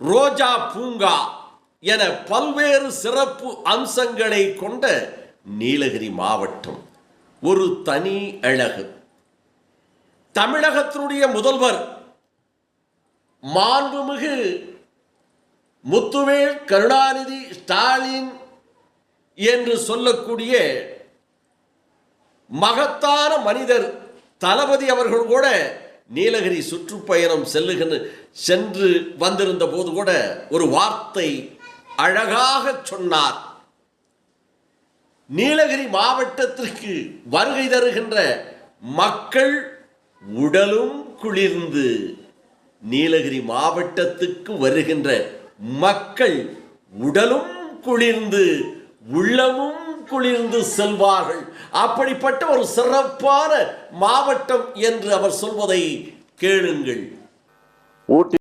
ரோஜா பூங்கா என பல்வேறு சிறப்பு அம்சங்களை கொண்ட நீலகிரி மாவட்டம் ஒரு தனி அழகு. தமிழகத்தினுடைய முதல்வர் மாண்புமிகு முத்துவேல் கருணாநிதி ஸ்டாலின் என்று சொல்லக்கூடிய மகத்தான மனிதர் தளபதி அவர்கள் கூட நீலகிரி சுற்றுப்பயணம் சென்று வந்திருந்த போது கூட ஒரு வார்த்தை அழகாக சொன்னார். நீலகிரி மாவட்டத்திற்கு வருகை தருகின்ற மக்கள் உடலும் குளிர்ந்து, நீலகிரி மாவட்டத்துக்கு வருகின்ற மக்கள் உடலும் குளிர்ந்து உள்ளமும் குளிர்ந்து செல்வார்கள். அப்படிப்பட்ட ஒரு சிறப்பான மாவட்டம் என்று அவர் சொல்வதை கேளுங்கள்.